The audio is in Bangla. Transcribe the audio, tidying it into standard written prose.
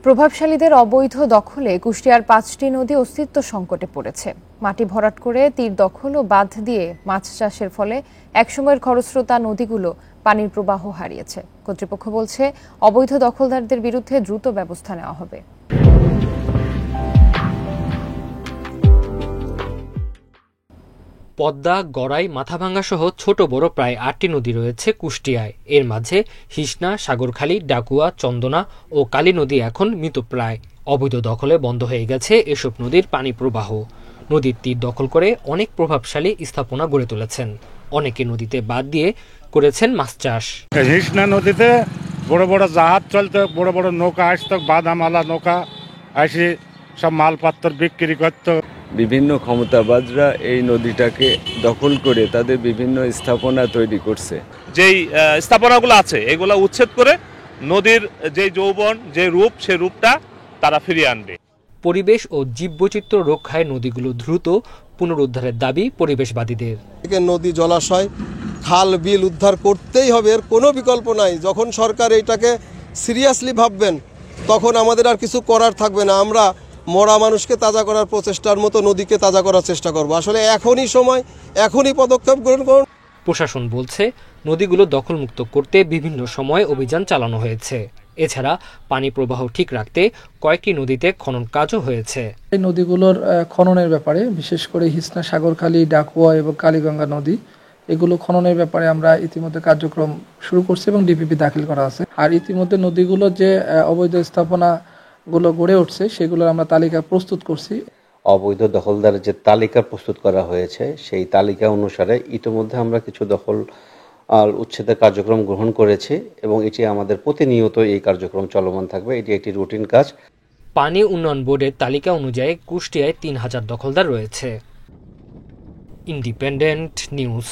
প্রভাবশালীদের অবৈধ দখলে কুষ্টিয়ার ৫টি নদী অস্তিত্ব সংকটে পড়েছে। মাটি ভরাট করে তীর দখল ও বাঁধ দিয়ে মাছ চাষের ফলে একসময়ের খরস্রোতা নদীগুলো পানির প্রবাহ হারিয়েছে। কর্তৃপক্ষ বলছে, অবৈধ দখলদারদের বিরুদ্ধে দ্রুত ব্যবস্থা নেওয়া হবে। পদ্মা, গড়াই, মাথাভাঙ্গা সহ ছোট বড় প্রায় ৮টি নদী রয়েছে কুষ্টিয়ায়। এর মাঝে হিসনা, সাগরখালী, ডাকুয়া, চন্দনা ও কালী নদী এখন মৃতপ্রায়। অবৈধ দখলে বন্ধ হয়ে গেছে এসব নদীর পানি প্রবাহ। নদীর তীর দখল করে অনেক প্রভাবশালী স্থাপনা গড়ে তুলেছেন। অনেকে নদীতে বাঁধ দিয়ে করেছেন মাছ চাষ। হিসনা নদীতে বড় বড় জাহাজ চলতো, বড় বড় নৌকা আসতো, বাদামালা নৌকা আসি সব মালপত্র বিক্রি করতো। বিভিন্ন ক্ষমতাবাদরা এই নদীটাকে দখল করে তাদের বিভিন্ন স্থাপনা তৈরি করছে। যেই স্থাপনাগুলো আছে এগুলো উচ্ছেদ করে নদীর যে যৌবন, যে রূপ, সে রূপটা তারা ফিরিয়ে আনবে। পরিবেশ ও জীববৈচিত্র্য রক্ষায় নদীগুলো দ্রুত পুনরুদ্ধারের দাবি পরিবেশবাদীদের। নদী, জলাশয়, খাল, বিল উদ্ধার করতেই হবে, এর কোনো বিকল্প নাই। যখন সরকার এইটাকে সিরিয়াসলি ভাববেন তখন আমাদের আর কিছু করার থাকবে না। আমরা মরা মানুষকে তাজা করার প্রচেষ্টার মতো নদীকে তাজা করার চেষ্টা করব। আসলে এখনই সময়, এখনই পদক্ষেপ গ্রহণ করুন। প্রশাসন বলছে, নদীগুলো দখলমুক্ত করতে বিভিন্ন সময় অভিযান চালানো হয়েছে। এছাড়া পানি প্রবাহ ঠিক রাখতে কয়েকটি নদীতে খনন কাজও হয়েছে। এই নদীগুলোর খননের ব্যাপারে বিশেষ করে হিসনা, সাগরখালী, ডাকুয়া এবং কালীগঙ্গা নদী, এগুলো খননের ব্যাপারে আমরা ইতিমধ্যে কার্যক্রম শুরু করছি এবং ডিপিপি দাখিল করা আছে। আর ইতিমধ্যে নদীগুলোর যে অবৈধ স্থাপনাগুলো গড়ে উঠছে সেগুলোর আমরা তালিকা প্রস্তুত করছি। অবৈধ দখলদারের যে তালিকা প্রস্তুত করা হয়েছে সেই তালিকা অনুসারে ইতিমধ্যে আমরা কিছু দখল আর উচ্ছেদের কার্যক্রম গ্রহণ করেছি এবং এটি আমাদের প্রতিনিয়ত এই কার্যক্রম চলমান থাকবে। এটি একটি রুটিন কাজ। পানি উন্নয়ন বোর্ডের তালিকা অনুযায়ী কুষ্টিয়ায় ৩,০০০ দখলদার রয়েছে। Independent news.